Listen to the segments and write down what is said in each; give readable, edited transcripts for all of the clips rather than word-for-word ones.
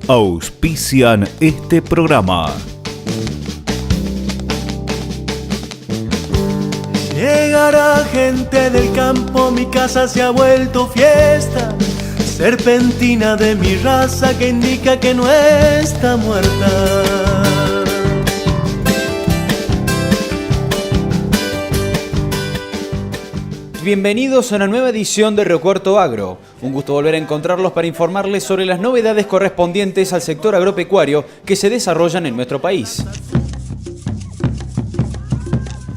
auspician este programa. Llegará gente del campo, mi casa se ha vuelto fiesta, serpentina de mi raza que indica que no está muerta. Bienvenidos a una nueva edición de Río Cuarto Agro. Un gusto volver a encontrarlos para informarles sobre las novedades correspondientes al sector agropecuario que se desarrollan en nuestro país.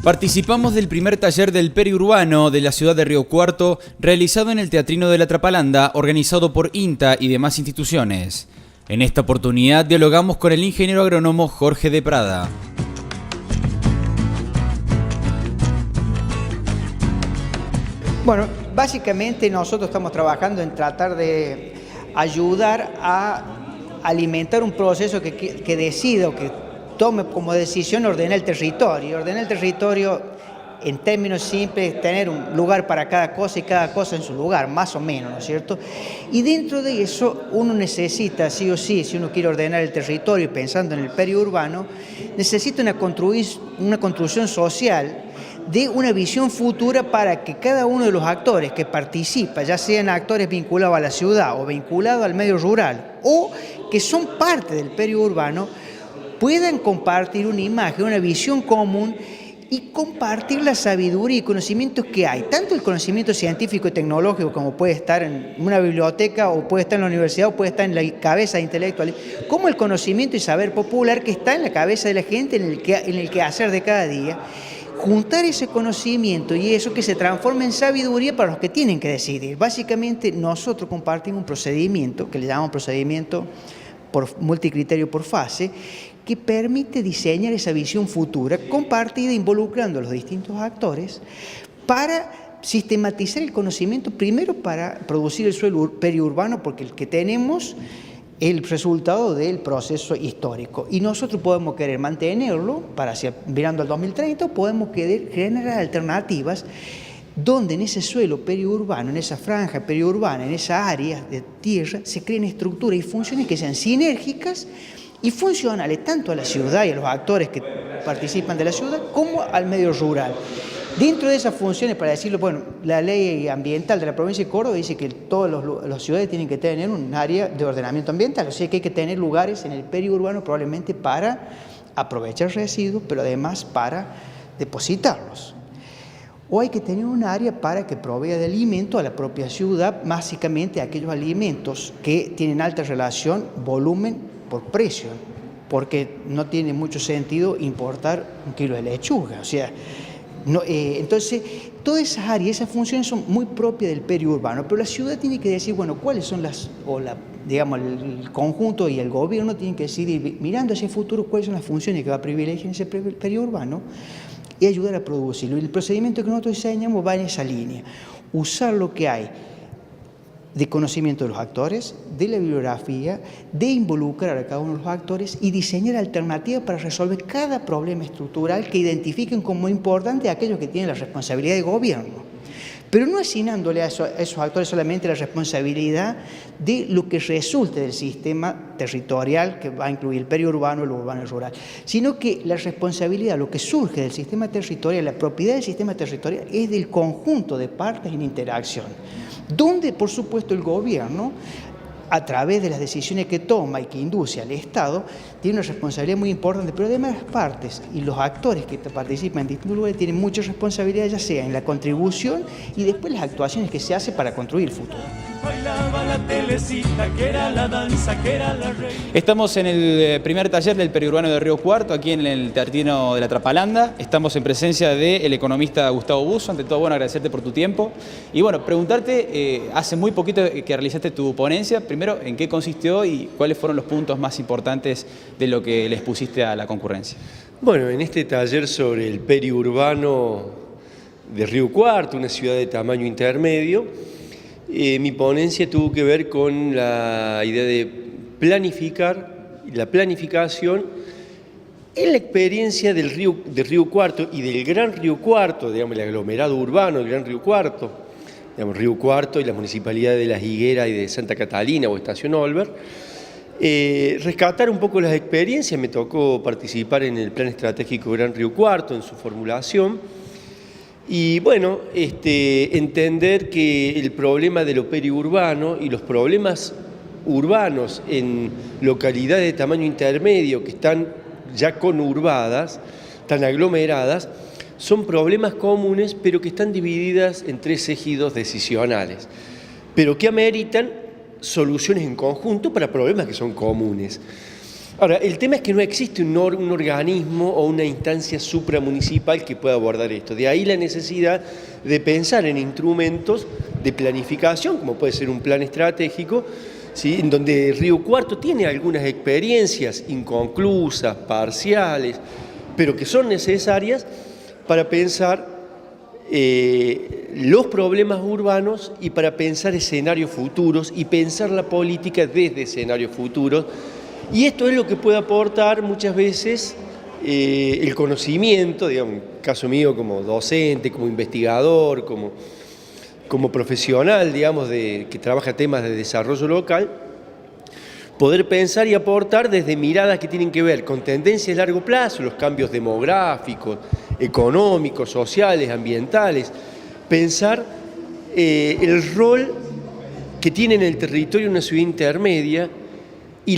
Participamos del primer taller del periurbano de la ciudad de Río Cuarto, realizado en el Teatrino de la Trapalanda, organizado por INTA y demás instituciones. En esta oportunidad dialogamos con el ingeniero agrónomo Jorge de Prada. Bueno, básicamente nosotros estamos trabajando en tratar de ayudar a alimentar un proceso que decida o que tome como decisión ordenar el territorio. Ordenar el territorio, en términos simples, es tener un lugar para cada cosa y cada cosa en su lugar, más o menos, ¿no es cierto? Y dentro de eso uno necesita, sí o sí, si uno quiere ordenar el territorio, pensando en el periurbano, necesita una construcción social de una visión futura para que cada uno de los actores que participa, ya sean actores vinculados a la ciudad o vinculados al medio rural o que son parte del periurbano, puedan compartir una imagen, una visión común y compartir la sabiduría y conocimientos que hay, tanto el conocimiento científico y tecnológico como puede estar en una biblioteca o puede estar en la universidad o puede estar en la cabeza intelectual, como el conocimiento y saber popular que está en la cabeza de la gente en el quehacer de cada día. Juntar ese conocimiento y eso que se transforma en sabiduría para los que tienen que decidir. Básicamente nosotros compartimos un procedimiento que le llamamos procedimiento por multicriterio por fase, que permite diseñar esa visión futura compartida involucrando a los distintos actores para sistematizar el conocimiento, primero para producir el suelo periurbano, porque el que tenemos el resultado del proceso histórico. Y nosotros podemos querer mantenerlo para mirando al 2030, o podemos querer generar alternativas donde en ese suelo periurbano, en esa franja periurbana, en esa área de tierra, se creen estructuras y funciones que sean sinérgicas y funcionales tanto a la ciudad y a los actores que participan de la ciudad como al medio rural. Dentro de esas funciones, para decirlo, bueno, la ley ambiental de la provincia de Córdoba dice que todas las ciudades tienen que tener un área de ordenamiento ambiental, o sea que hay que tener lugares en el periurbano probablemente para aprovechar residuos, pero además para depositarlos. O hay que tener un área para que provea de alimento a la propia ciudad, básicamente aquellos alimentos que tienen alta relación volumen por precio, porque no tiene mucho sentido importar 1 kilo de lechuga, o sea, no, entonces, todas esas áreas, esas funciones son muy propias del periurbano, pero la ciudad tiene que decir, bueno, cuáles son digamos, el conjunto y el gobierno tienen que decidir, mirando hacia el futuro, cuáles son las funciones que va a privilegiar en ese periurbano y ayudar a producirlo. Y el procedimiento que nosotros diseñamos va en esa línea, usar lo que hay de conocimiento de los actores, de la bibliografía, de involucrar a cada uno de los actores y diseñar alternativas para resolver cada problema estructural que identifiquen como importante a aquellos que tienen la responsabilidad de gobierno. Pero no asignándole a esos actores solamente la responsabilidad de lo que resulte del sistema territorial que va a incluir el periurbano, el urbano y el rural, sino que la responsabilidad, lo que surge del sistema territorial, la propiedad del sistema territorial es del conjunto de partes en interacción, donde por supuesto el gobierno, a través de las decisiones que toma y que induce al Estado, tiene una responsabilidad muy importante, pero además las partes y los actores que participan en distintos lugares tienen mucha responsabilidad, ya sea en la contribución y después las actuaciones que se hacen para construir el futuro. Estamos en el primer taller del periurbano de Río Cuarto, aquí en el Teatrino de la Trapalanda. Estamos en presencia del economista Gustavo Buzo. Ante todo, bueno, agradecerte por tu tiempo. Y bueno, preguntarte, hace muy poquito que realizaste tu ponencia, primero, ¿en qué consistió y cuáles fueron los puntos más importantes de lo que le expusiste a la concurrencia? Bueno, en este taller sobre el periurbano de Río Cuarto, una ciudad de tamaño intermedio, mi ponencia tuvo que ver con la idea de planificar, la planificación en la experiencia de Río Cuarto y del Gran Río Cuarto, digamos, el aglomerado urbano del Gran Río Cuarto, digamos, Río Cuarto y la municipalidad de Las Higueras y de Santa Catalina o Estación Olver, rescatar un poco las experiencias. Me tocó participar en el Plan Estratégico Gran Río Cuarto, en su formulación, y bueno, entender que el problema de lo periurbano y los problemas urbanos en localidades de tamaño intermedio que están ya conurbadas, tan aglomeradas, son problemas comunes, pero que están divididas en 3 ejidos decisionales, pero que ameritan soluciones en conjunto para problemas que son comunes. Ahora, el tema es que no existe un organismo o una instancia supramunicipal que pueda abordar esto. De ahí la necesidad de pensar en instrumentos de planificación, como puede ser un plan estratégico, ¿sí?, en donde Río Cuarto tiene algunas experiencias inconclusas, parciales, pero que son necesarias para pensar los problemas urbanos y para pensar escenarios futuros y pensar la política desde escenarios futuros. Y esto es lo que puede aportar muchas veces el conocimiento, digamos, en el caso mío como docente, como investigador, como profesional, digamos, que trabaja temas de desarrollo local, poder pensar y aportar desde miradas que tienen que ver con tendencias de largo plazo, los cambios demográficos, económicos, sociales, ambientales, pensar el rol que tiene en el territorio una ciudad intermedia y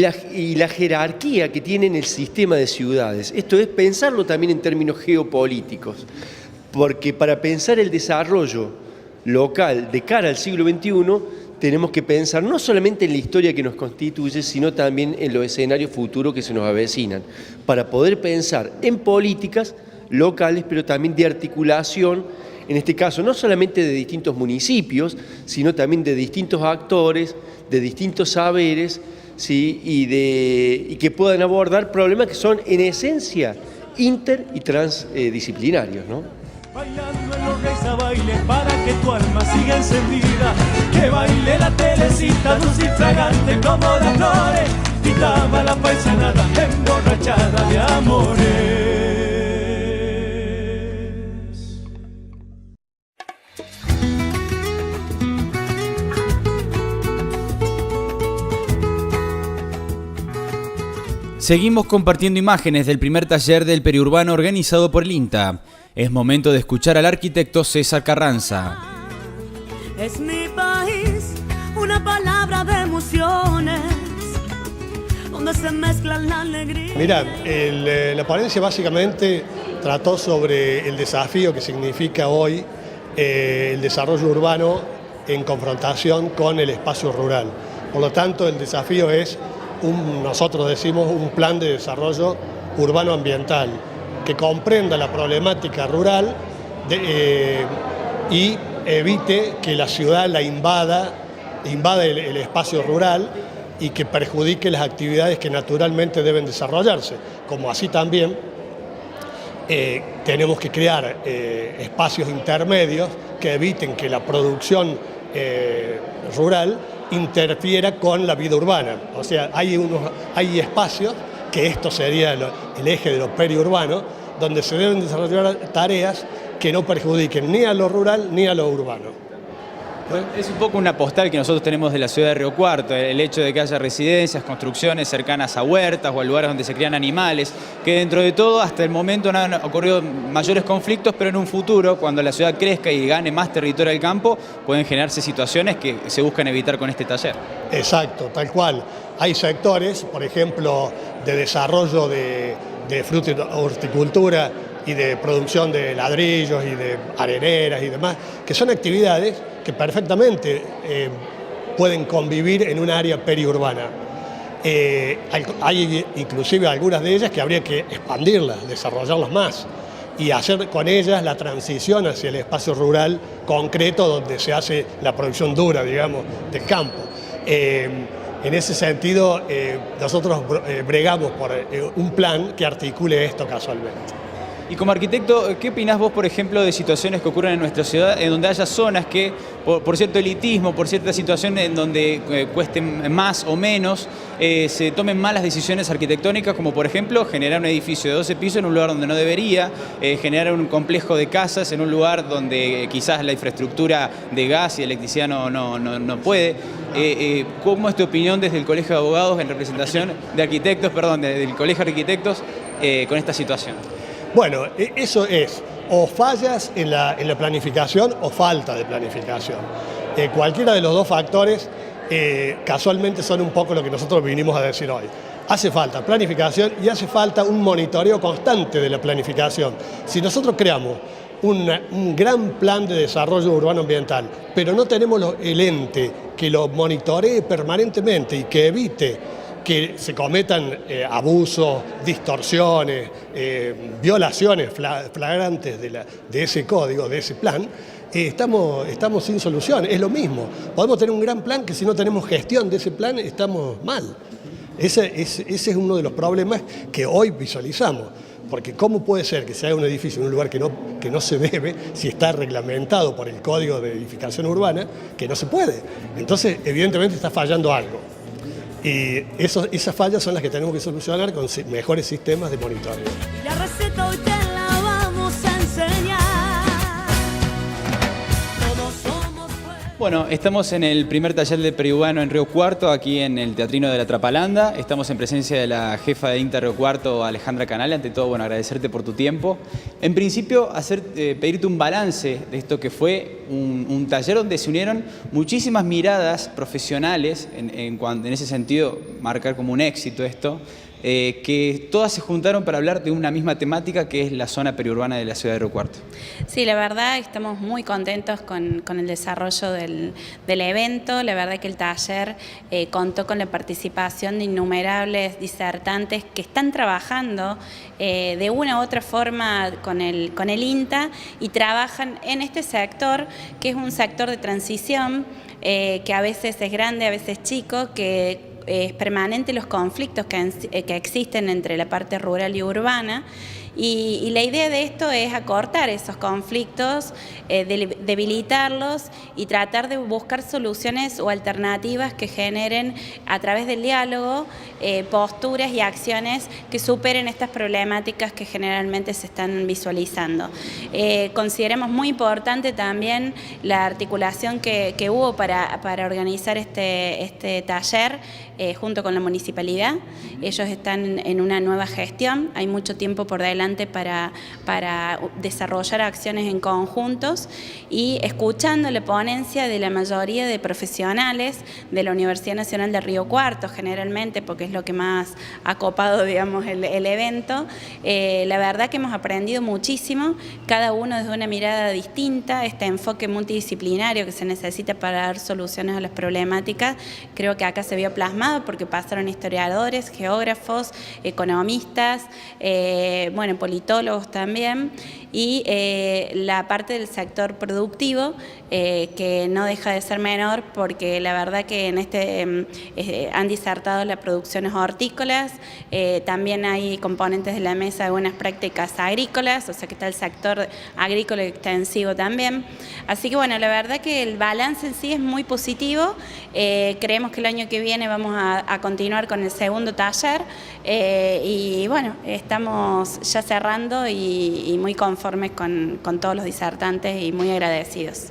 la jerarquía que tiene en el sistema de ciudades. Esto es pensarlo también en términos geopolíticos, porque para pensar el desarrollo local de cara al siglo XXI tenemos que pensar no solamente en la historia que nos constituye, sino también en los escenarios futuros que se nos avecinan, para poder pensar en políticas locales, pero también de articulación, en este caso no solamente de distintos municipios, sino también de distintos actores, de distintos saberes, ¿sí?, y que puedan abordar problemas que son en esencia inter y transdisciplinarios, ¿no? Bailando en los Reyes a baile para que tu alma siga encendida, que baile la telecita dulce y fragante como las flores, gritaba la paisanada emborrachada de amores. Seguimos compartiendo imágenes del primer taller del periurbano organizado por el INTA. Es momento de escuchar al arquitecto César Carranza. Es mi país, una palabra de emociones, donde se mezclan la alegría. Mirá, la ponencia básicamente trató sobre el desafío que significa hoy el desarrollo urbano en confrontación con el espacio rural. Por lo tanto, el desafío es, nosotros decimos, un plan de desarrollo urbano ambiental que comprenda la problemática rural y evite que la ciudad la invada el espacio rural y que perjudique las actividades que naturalmente deben desarrollarse. Como así también tenemos que crear espacios intermedios que eviten que la producción rural interfiera con la vida urbana. O sea, hay espacios, que esto sería el eje de lo periurbano, donde se deben desarrollar tareas que no perjudiquen ni a lo rural ni a lo urbano. Es un poco una postal que nosotros tenemos de la ciudad de Río Cuarto, el hecho de que haya residencias, construcciones cercanas a huertas o a lugares donde se crían animales, que dentro de todo hasta el momento no han ocurrido mayores conflictos, pero en un futuro, cuando la ciudad crezca y gane más territorio del campo, pueden generarse situaciones que se buscan evitar con este taller. Exacto, tal cual. Hay sectores, por ejemplo, de desarrollo de fruta y horticultura y de producción de ladrillos y de areneras y demás, que son actividades que perfectamente pueden convivir en un área periurbana. Hay inclusive algunas de ellas que habría que expandirlas, desarrollarlas más y hacer con ellas la transición hacia el espacio rural concreto donde se hace la producción dura, digamos, del campo. En ese sentido, nosotros bregamos por un plan que articule esto casualmente. Y como arquitecto, ¿qué opinás vos, por ejemplo, de situaciones que ocurren en nuestra ciudad, en donde haya zonas que, por cierto elitismo, por cierta situación en donde cuesten más o menos, se tomen malas decisiones arquitectónicas, como por ejemplo generar un edificio de 12 pisos en un lugar donde no debería, generar un complejo de casas en un lugar donde quizás la infraestructura de gas y electricidad no puede? ¿Cómo es tu opinión desde el Colegio de Abogados en representación de arquitectos, perdón, del Colegio de Arquitectos con esta situación? Bueno, eso es o fallas en la planificación o falta de planificación. Cualquiera de los dos factores casualmente son un poco lo que nosotros vinimos a decir hoy. Hace falta planificación y hace falta un monitoreo constante de la planificación. Si nosotros creamos un gran plan de desarrollo urbano ambiental, pero no tenemos el ente que lo monitoree permanentemente y que evite que se cometan abusos, distorsiones, violaciones flagrantes de ese código, de ese plan, estamos sin solución. Es lo mismo. Podemos tener un gran plan que si no tenemos gestión de ese plan estamos mal. Ese es uno de los problemas que hoy visualizamos. Porque ¿cómo puede ser que se haga un edificio en un lugar que no se debe si está reglamentado por el Código de Edificación Urbana, que no se puede? Entonces, evidentemente está fallando algo. Y esas fallas son las que tenemos que solucionar con mejores sistemas de monitoreo. La receta hoy te la vamos a enseñar. Todos somos fuertes. Bueno, estamos en el primer taller del periurbano en Río Cuarto, aquí en el Teatrino de la Trapalanda. Estamos en presencia de la jefa de INTA Río Cuarto, Alejandra Canale. Ante todo, bueno, agradecerte por tu tiempo. En principio, pedirte un balance de esto que fue un taller donde se unieron muchísimas miradas profesionales, en ese sentido, marcar como un éxito esto, que todas se juntaron para hablar de una misma temática que es la zona periurbana de la ciudad de Río Cuarto. Sí, la verdad estamos muy contentos con el desarrollo del evento. La verdad que el taller contó con la participación de innumerables disertantes que están trabajando de una u otra forma con el INTA y trabajan en este sector que es un sector de transición que a veces es grande, a veces chico, que es permanente los conflictos que existen entre la parte rural y urbana. Y la idea de esto es acortar esos conflictos, debilitarlos y tratar de buscar soluciones o alternativas que generen a través del diálogo posturas y acciones que superen estas problemáticas que generalmente se están visualizando. Consideramos muy importante también la articulación que hubo para organizar este taller junto con la municipalidad. Ellos están en una nueva gestión, hay mucho tiempo por delante para desarrollar acciones en conjuntos y escuchando la ponencia de la mayoría de profesionales de la Universidad Nacional de Río Cuarto, generalmente, porque es lo que más ha copado, digamos, el evento. La verdad que hemos aprendido muchísimo, cada uno desde una mirada distinta, este enfoque multidisciplinario que se necesita para dar soluciones a las problemáticas, creo que acá se vio plasmado porque pasaron historiadores, geógrafos, economistas, bueno, politólogos también, y la parte del sector productivo que no deja de ser menor porque la verdad que en han disertado las producciones hortícolas, también hay componentes de la mesa de buenas prácticas agrícolas, o sea que está el sector agrícola extensivo también. Así que bueno, la verdad que el balance en sí es muy positivo. Creemos que el año que viene vamos a continuar con el segundo taller y bueno, estamos ya cerrando y muy conformes con todos los disertantes y muy agradecidos.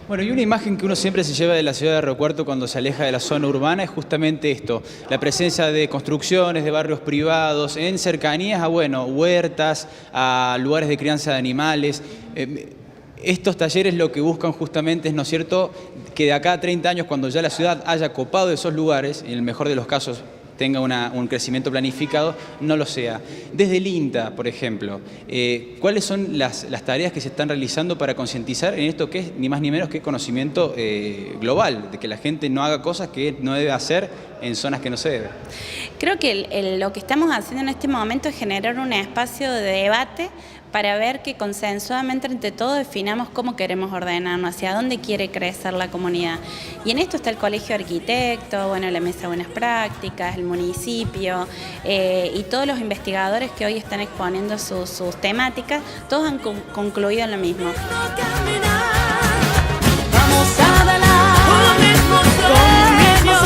Bueno, y una imagen que uno siempre se lleva de la ciudad de Río Cuarto cuando se aleja de la zona urbana es justamente esto, la presencia de construcciones, de barrios privados, en cercanías a, bueno, huertas, a lugares de crianza de animales. Estos talleres lo que buscan justamente es, ¿no es cierto?, que de acá a 30 años, cuando ya la ciudad haya copado esos lugares, en el mejor de los casos tenga un crecimiento planificado, no lo sea. Desde el INTA, por ejemplo, ¿cuáles son las tareas que se están realizando para concientizar en esto que es ni más ni menos que conocimiento global, de que la gente no haga cosas que no debe hacer en zonas que no se debe? Creo que lo que estamos haciendo en este momento es generar un espacio de debate para ver que consensuadamente entre todos definamos cómo queremos ordenarnos, hacia dónde quiere crecer la comunidad. Y en esto está el Colegio de Arquitectos, bueno, la Mesa de Buenas Prácticas, el municipio y todos los investigadores que hoy están exponiendo sus temáticas, todos han concluido en lo mismo. Vamos adelante, con el mismo sueño.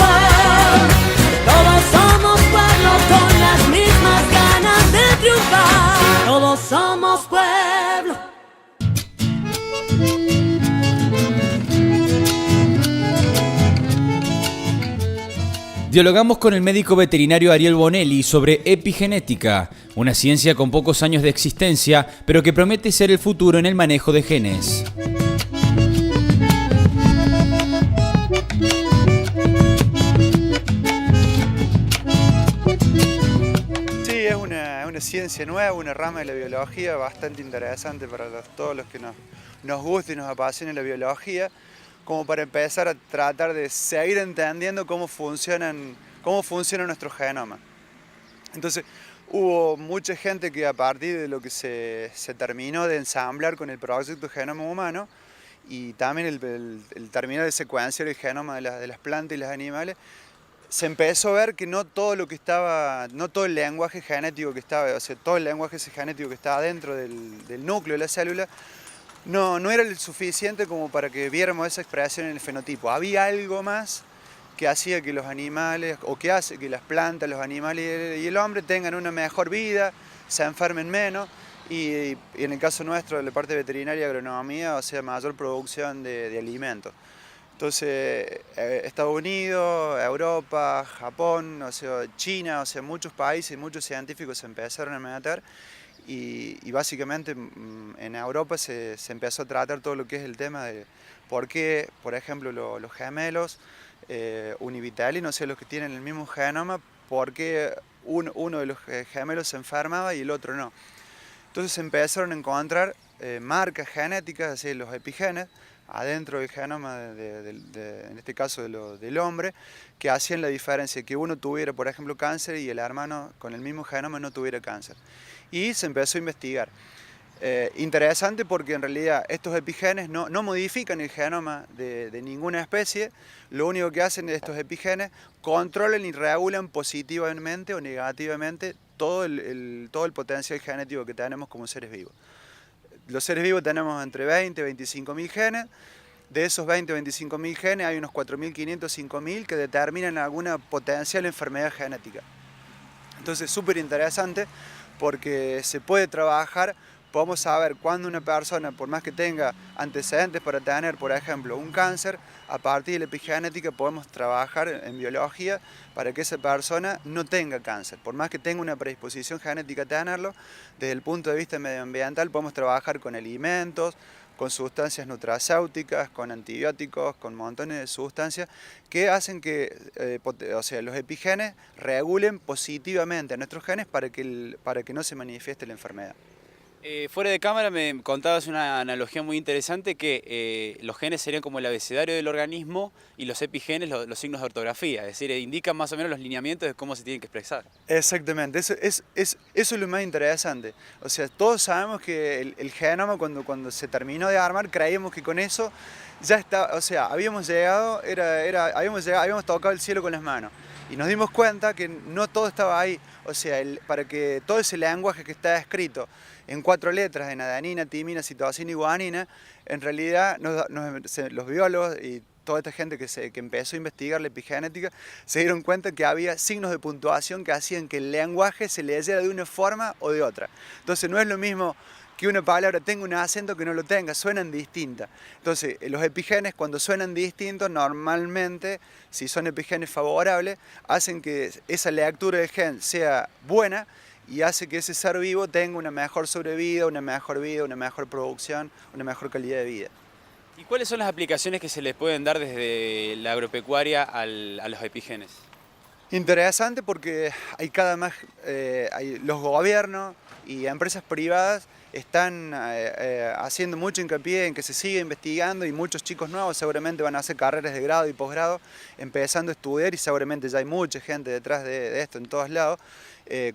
Todos somos pueblo con las mismas ganas de triunfar. Todos somos pueblo. Dialogamos con el médico veterinario Ariel Bonelli sobre epigenética, una ciencia con pocos años de existencia, pero que promete ser el futuro en el manejo de genes. Sí, es una ciencia nueva, una rama de la biología bastante interesante para todos los que nos gusta y nos apasiona la biología, como para empezar a tratar de seguir entendiendo cómo funciona nuestro genoma. Entonces, hubo mucha gente que a partir de lo que se terminó de ensamblar con el proyecto Genoma Humano y también el terminar de secuenciar el genoma de las plantas y los animales, se empezó a ver que no todo el lenguaje genético que estaba, o sea, todo el lenguaje genético que estaba dentro del núcleo de la célula, no era el suficiente como para que viéramos esa expresión en el fenotipo. Había algo más que hacía que los animales, o que hace que las plantas, los animales y el hombre tengan una mejor vida, se enfermen menos, y en el caso nuestro, de la parte veterinaria y agronomía, o sea, mayor producción de alimentos. Entonces, Estados Unidos, Europa, Japón, o sea, China, o sea, muchos países, muchos científicos se empezaron a meter y básicamente en Europa se empezó a tratar todo lo que es el tema de por qué, por ejemplo, los gemelos univitelinos, o sea, los que tienen el mismo genoma, por qué uno de los gemelos se enfermaba y el otro no. Entonces se empezaron a encontrar marcas genéticas, así los epigenes, adentro del genoma, en este caso del hombre, que hacían la diferencia, que uno tuviera, por ejemplo, cáncer y el hermano con el mismo genoma no tuviera cáncer. Y se empezó a investigar. Interesante porque en realidad estos epigenes no modifican el genoma de ninguna especie, lo único que hacen estos epigenes controlan y regulan positivamente o negativamente todo el potencial genético que tenemos como seres vivos. Los seres vivos tenemos entre 20 y 25 mil genes. De esos 20 o 25 mil genes hay unos 4.500, 5.000 que determinan alguna potencial enfermedad genética. Entonces, súper interesante porque se puede trabajar, podemos saber cuándo una persona, por más que tenga antecedentes para tener, por ejemplo, un cáncer, a partir de la epigenética podemos trabajar en biología para que esa persona no tenga cáncer. Por más que tenga una predisposición genética a tenerlo, desde el punto de vista medioambiental podemos trabajar con alimentos, con sustancias nutracéuticas, con antibióticos, con montones de sustancias que hacen que los epigenes regulen positivamente a nuestros genes para que no se manifieste la enfermedad. Fuera de cámara me contabas una analogía muy interesante que los genes serían como el abecedario del organismo y los epigenes los signos de ortografía, es decir, indican más o menos los lineamientos de cómo se tienen que expresar. Exactamente, eso es lo más interesante. O sea, todos sabemos que el genoma cuando se terminó de armar, creíamos que con eso ya está, o sea, habíamos tocado el cielo con las manos. Y nos dimos cuenta que no todo estaba ahí, o sea, para que todo ese lenguaje que está escrito en 4 letras, en adenina, timina, citosina y guanina, en realidad los biólogos y toda esta gente que empezó a investigar la epigenética se dieron cuenta que había signos de puntuación que hacían que el lenguaje se leyera de una forma o de otra. Entonces no es lo mismo que una palabra tenga un acento que no lo tenga, suenan distintas. Entonces, los epigenes cuando suenan distintos, normalmente, si son epigenes favorables, hacen que esa lectura del gen sea buena y hace que ese ser vivo tenga una mejor sobrevida, una mejor producción, una mejor calidad de vida. ¿Y cuáles son las aplicaciones que se les pueden dar desde la agropecuaria a los epigenes? Interesante porque hay los gobiernos y empresas privadas están haciendo mucho hincapié en que se siga investigando y muchos chicos nuevos seguramente van a hacer carreras de grado y posgrado empezando a estudiar y seguramente ya hay mucha gente detrás de esto en todos lados.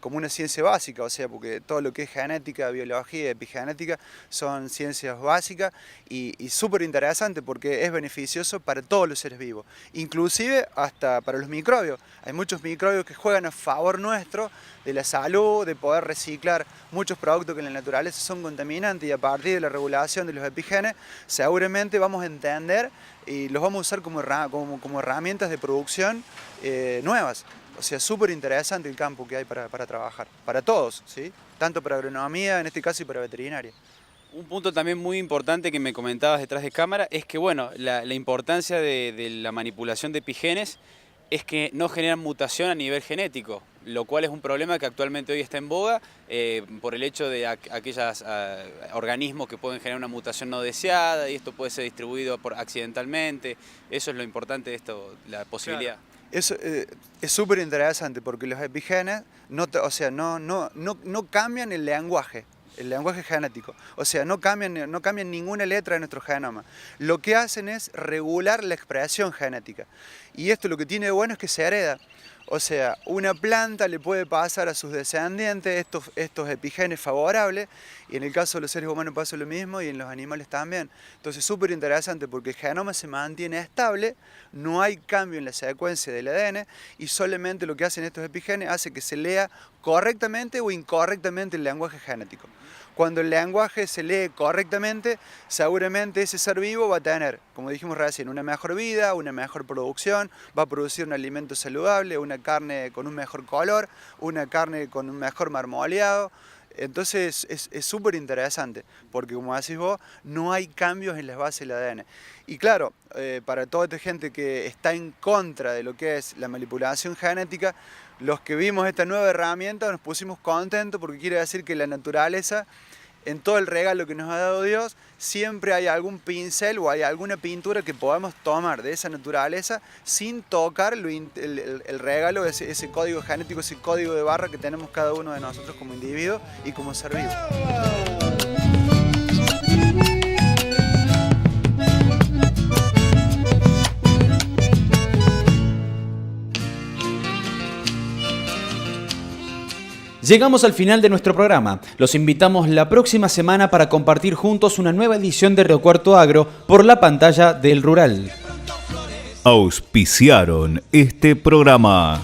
Como una ciencia básica, o sea, porque todo lo que es genética, biología y epigenética son ciencias básicas y súper interesante porque es beneficioso para todos los seres vivos, inclusive hasta para los microbios. Hay muchos microbios que juegan a favor nuestro de la salud, de poder reciclar muchos productos que en la naturaleza son contaminantes y a partir de la regulación de los epigenes seguramente vamos a entender y los vamos a usar como herramientas de producción nuevas. O sea, súper interesante el campo que hay para trabajar, para todos, ¿sí? Tanto para agronomía, en este caso, y para veterinaria. Un punto también muy importante que me comentabas detrás de cámara es que, bueno, la importancia de la manipulación de epigenes es que no generan mutación a nivel genético, lo cual es un problema que actualmente hoy está en boga por el hecho de aquellos organismos que pueden generar una mutación no deseada y esto puede ser distribuido accidentalmente. Eso es lo importante de esto, la posibilidad. Claro. Eso es súper interesante porque los epigenes no cambian el lenguaje genético. O sea, no cambian ninguna letra de nuestro genoma. Lo que hacen es regular la expresión genética. Y esto lo que tiene de bueno es que se hereda. O sea, una planta le puede pasar a sus descendientes estos epigenes favorables y en el caso de los seres humanos pasa lo mismo y en los animales también. Entonces es súper interesante porque el genoma se mantiene estable, no hay cambio en la secuencia del ADN y solamente lo que hacen estos epigenes hace que se lea correctamente o incorrectamente el lenguaje genético. Cuando el lenguaje se lee correctamente, seguramente ese ser vivo va a tener, como dijimos recién, una mejor vida, una mejor producción, va a producir un alimento saludable, una carne con un mejor color, una carne con un mejor marmoleado. Entonces es súper interesante, porque como decís vos, no hay cambios en las bases del ADN. Y claro, para toda esta gente que está en contra de lo que es la manipulación genética, los que vimos esta nueva herramienta nos pusimos contentos porque quiere decir que la naturaleza, en todo el regalo que nos ha dado Dios, siempre hay algún pincel o hay alguna pintura que podamos tomar de esa naturaleza sin tocar el regalo, ese código genético, ese código de barra que tenemos cada uno de nosotros como individuo y como ser vivo. Llegamos al final de nuestro programa. Los invitamos la próxima semana para compartir juntos una nueva edición de Río Cuarto Agro por la pantalla del Rural. Auspiciaron este programa.